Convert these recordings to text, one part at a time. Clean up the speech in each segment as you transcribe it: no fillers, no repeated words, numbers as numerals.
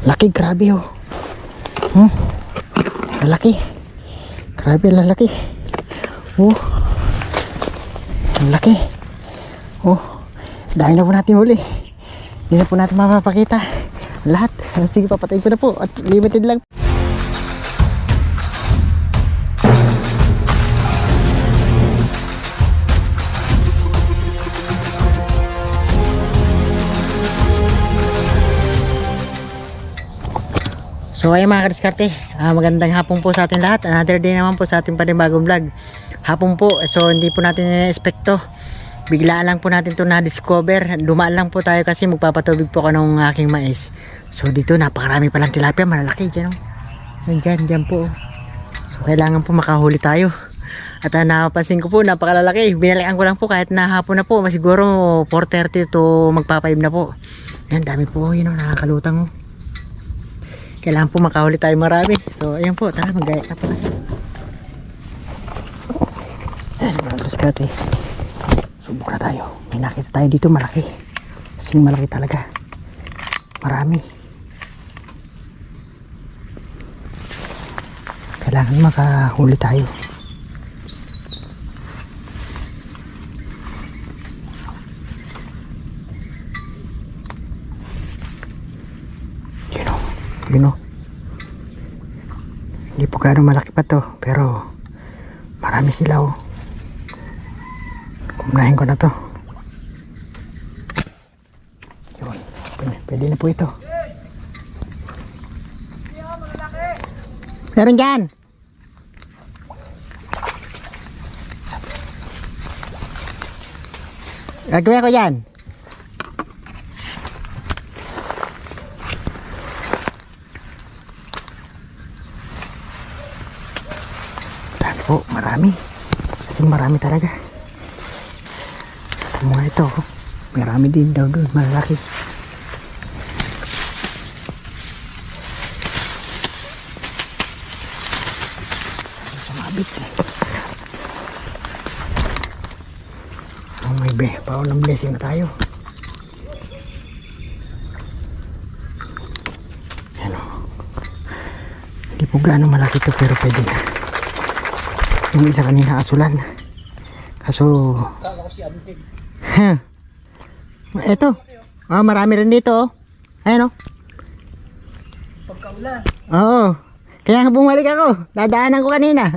Laki, grabe oh. Lalaki. Grabe, lalaki. Oh. Ang laki. Oh. Dami na po natin huli. Hindi na po natin mapapakita lahat. Sige, papatayin ko na po. At limited lang. So ayun mga kadiskarte, magandang hapon po sa atin lahat. Another day naman po sa ating panibagong vlog. Hapon po, so hindi po natin in-expect to. Biglaan lang po natin to na-discover. Dumaan lang po tayo kasi magpapatubig po ako ng aking mais. So dito napakarami palang tilapia, malalaki dyan oh. Dyan po. So kailangan po makahuli tayo. At napapansin ko po, napakalalaki. Binalikan ko lang po kahit na hapon na po. Siguro 4:30 to magpa-5 na po. Yan, dami po yun oh, nakakalutang oh. Kailangan po makahuli tayo marami. So ayun po, tara mag-gaya na po tayo. Ayan mga kadiskarte, subok na tayo. May nakita tayo dito malaki. Kasing malaki talaga. Marami. Kailangan makahuli tayo. Yun o. Hindi po gano'ng malaki pa to, pero marami sila o. Kumnahin ko na to. Yun. Pwede na po ito. Meron dyan. Gagawin ko dyan. Po, marami. Kasing marami talaga. Ito mga ito. Marami din daw doon. Malaki. Sumabit. Oh my be. Paon ng blessing na tayo. Ano. Hindi po gaano malaki ito pero pwede na. Yung isa kanina asulan. Kaso eto. Marami rin dito oh. Ayan oh. Pagkaulan. Oo. Kaya nga bumalik ako. Dadaanan ko kanina.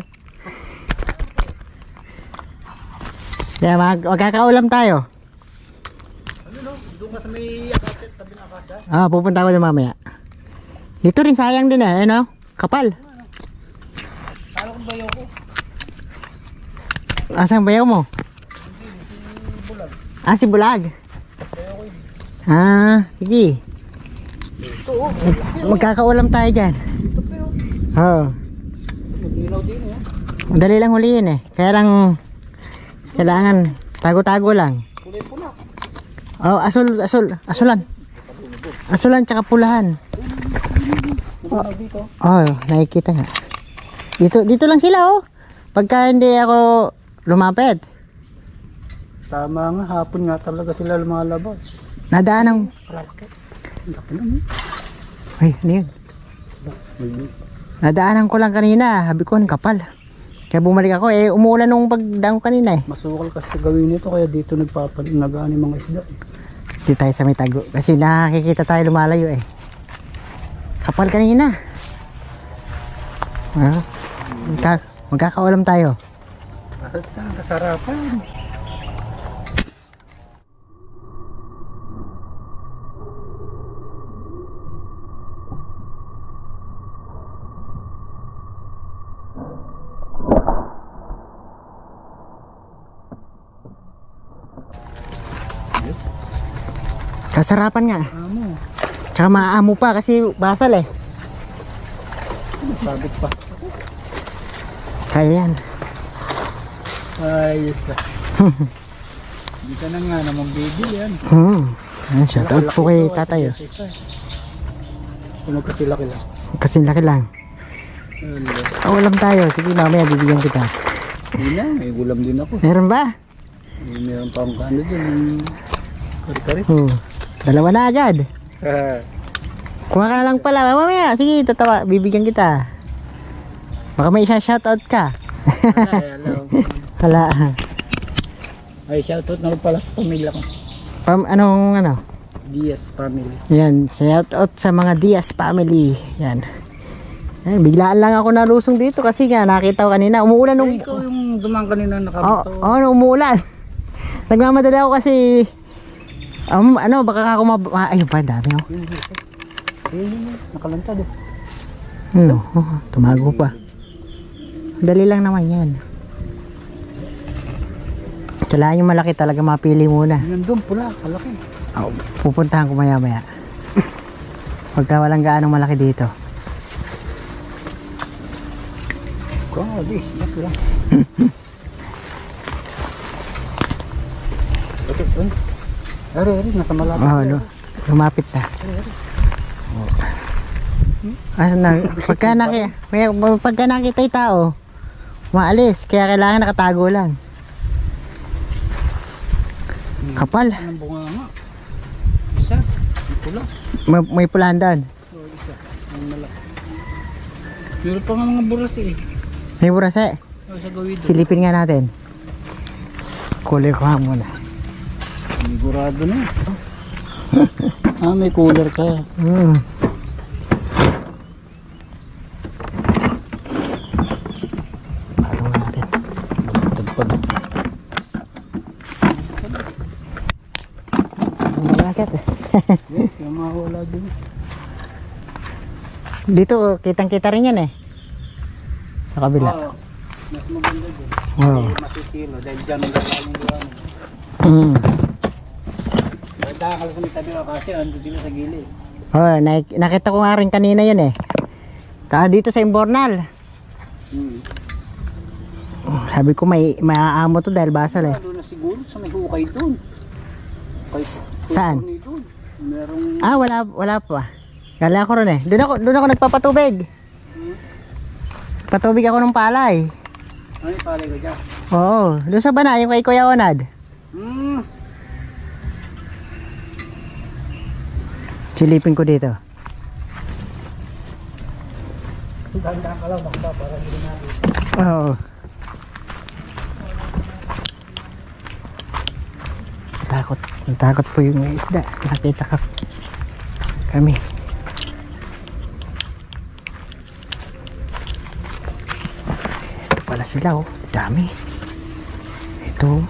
Kaya magkakaulam tayo. Ano no? Doon ka sa may akasit, tabi ng akasya? Pupunta ako doon mamaya. Dito rin sayang din eh. Ano? Kapal. Kala kong bayaw ko. Asang bayaw mo? Si Bulag. Si Bulag? Sige. Magkakaulam tayo dyan. Oo. Madali lang hulihin eh. Kaya lang kailangan tago-tago lang. Asulan. Asulan tsaka pulahan. Nakikita nga. Dito lang sila oh. Pagka hindi ako lumapit. Tama nga, hapon nga talaga sila lumalabas. Nadaan ng... Ay, ano yun? Nadaanan ko lang kanina. Habi ko, ang kapal. Kaya bumalik ako. Umuulan nung pagdaan ko kanina eh. Masukal kasi gawin nito, kaya dito nagpapalingagaan yung mga isda. Dito tayo sa may tago. Kasi nakikita tayo lumalayo eh. Kapal kanina. Magkakaulam tayo. Kasarapan. Kasarapan nga. Amo. Tsaka maamo pa kasi basal eh. Sabit pa. Kaya yan. Ayos na. Hindi ka na nga namang baby yan. Shout out po kay tatay. Kung magkasilaki lang. Kasi laki lang. Ulam tayo. Sige, mamaya bibigyan kita. Hindi na, may gulam din ako. Meron ba? Meron pa akong ano dun. Kari-kari. Dalawa na agad. Kuha ka na lang pala. Mamaya, sige, tatawa. Bibigyan kita. Baka may isa shoutout ka. Wala. Ay, shoutout na rin pala sa pamilya ko. Anong ano? Diaz family. Yan, shoutout sa mga Diaz family. Yan. Yan, biglaan lang ako nalusong dito kasi nga nakita ko kanina umuulan nung... Ikaw yung dumaan kanina nakabito. Oo, umuulan. Nagmamadali ako kasi ano, baka ako ayun pa, dami oh. Nakalantad eh. Ano, tumago pa. Dali lang naman yan. Kailangan yung malaki talaga mapili muna. Yan doon, pula, kalaki. Oh, pupuntahan ko maya maya. Pagka walang gaanong malaki dito. Grabe, yak lang. Ari, nasa malapit. Oh, lumapit na. Pagka nakita yung tao, maalis. Kaya kailangan nakatago lang. Kapal. Anong bunga nga? Isa, may pula. May pulandan. Isa, ang malaki. Meron pa nga mga buras eh. May burase. Sa gawid. Silipin nga natin. Kulay ko nga muna. Sigurado na. May cooler ka. Patong natin. Tagpad. Malakit eh. Yung mga wala din. Dito, kitang-kita rin yan eh. Sa kabila. Oo. Mas maganda din. Wow. Masisilo dahil dyan ang galaling gawa. Ganda ka lang sa may tabi ka kasi andun sila sa gilid. Oh, nakita ko nga rin kanina yun eh. Dito sa Imbornal. Sabi ko may maaamo to dahil basal eh. Doon na siguro sa may hukay doon. Saan? Doon. Merong... Wala pa. Galing ako ron eh. Doon ako nagpapatubig. Patubig ako ng palay. Ano yung palay ka dyan? Oo, doon sa bana, yung kay Kuya Onad. Silipin ko dito. Ganda ka lang bakba para hindi natin. Oo. Takot po yung isda. Nakita ka. Kami. Ito pala sila oh. Dami. Ito.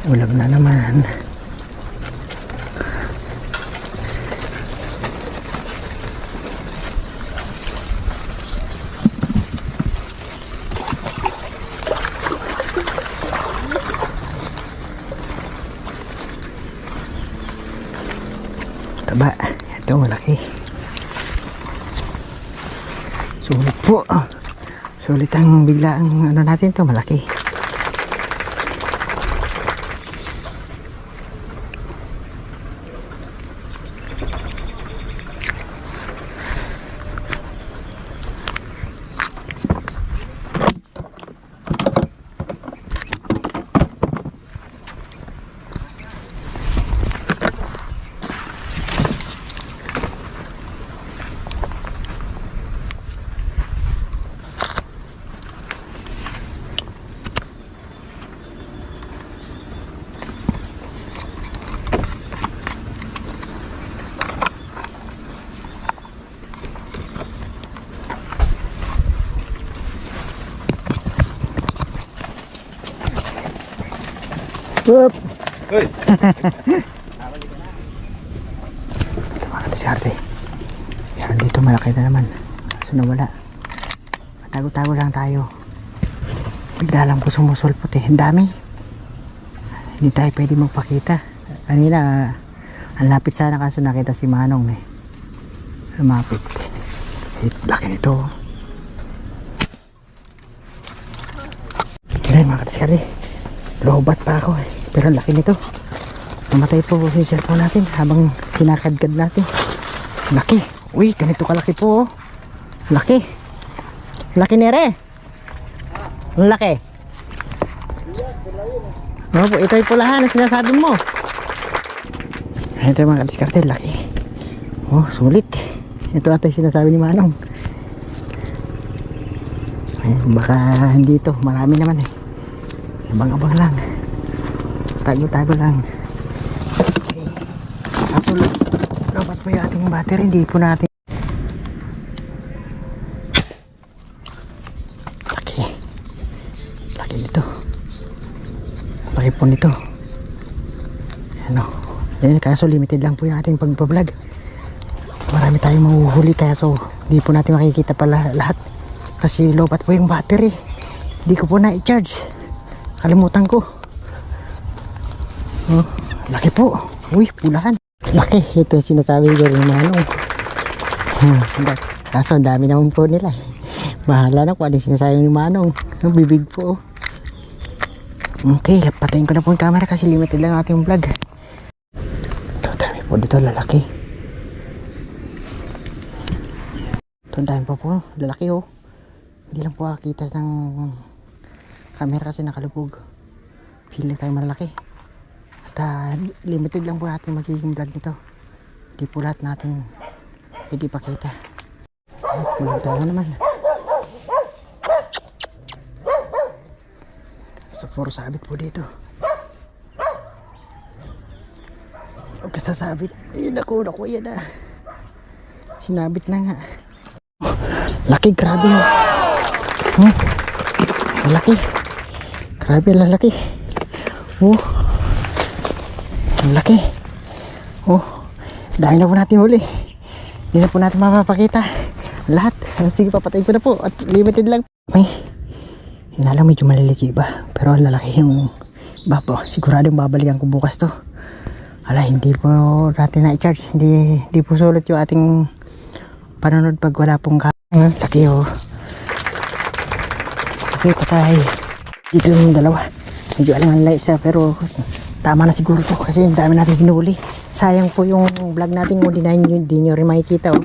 Ulam na naman. Taba, ito malaki. Sulit po. Sulit ang biglaang ano natin to, malaki. Whoop! Hoy! Ito mga disarte. Yan dito malaki na naman. Kaso nawala. Matago-tago lang tayo. Bigla lang po sumusulpot eh. Ang dami. Hindi tayo pwede magpakita. Kanina, ang lapit sana kaso nakita si Manong eh. Lumapit. Laki nito. Ayan mga kadiskarte, lobat pa ako eh. Pero ang laki nito. Namatay po yung cellphone natin habang sinakadkad natin. Laki. Uy, ganito kalaki po oh. Laki. Laki nere. Ang laki. Oo po, ito yung pulahan ang sinasabi mo. Ito mga kadiskarte, laki. Oh, sulit. Ito ata yung sinasabi ni Manong. Ay, baka hindi ito, marami naman eh. Abang-abang lang. Tago-tago lang. Okay. Kaso dapat po yung ating battery, hindi po natin. Laki. Laki nito. Laki po nito. Ano. Yan, kaso limited lang po yung ating pagbablog. Marami tayong mahuhuli kaya so hindi po natin makikita pala lahat. Kasi lobat po yung battery. Hindi ko po na-i-charge. Kalimutan ko. Oh, laki po. Uy, pulahan. Laki. Ito yung sinasabi ko rin Manong. Kaso ang dami naman po nila. Bahala na kung ano yung sinasabi ni Manong. Ang bibig po. Okay, patayin ko na po yung camera kasi limited lang ating vlog. Ito, dami po dito. Lalaki. Ito, dami po po. Lalaki oh. Hindi lang po makakita ng camera kasi nakalubog. Feeling tayo malaki. At limited lang po natin magiging vlog nito. Hindi po lahat natin hindi pakita. Kulang tayo naman. So puro sabit po dito. Huwag kasasabit. Eh naku yan na. Sinabit na nga. Laki, grabe oh. Laki. Grabe lalaki. Oh. Ang laki. Oh. Dahil na po natin huli. Hindi na po natin mapapakita lahat. Sige, papatayin ko na po. At limited lang. May inalang medyo maliliit yung iba. Pero lalaki yung iba po. Siguradong babalikan ko bukas to. Ala, hindi po natin na-charge. Hindi po sulit yung ating panonood pag wala pong laki oh. Okay, patay. Dito yung dalawa. Medyo alang-alay isa pero tama na siguro to kasi ang dami natin hinuli. Sayang po yung vlog natin kung di nyo rin makikita oh.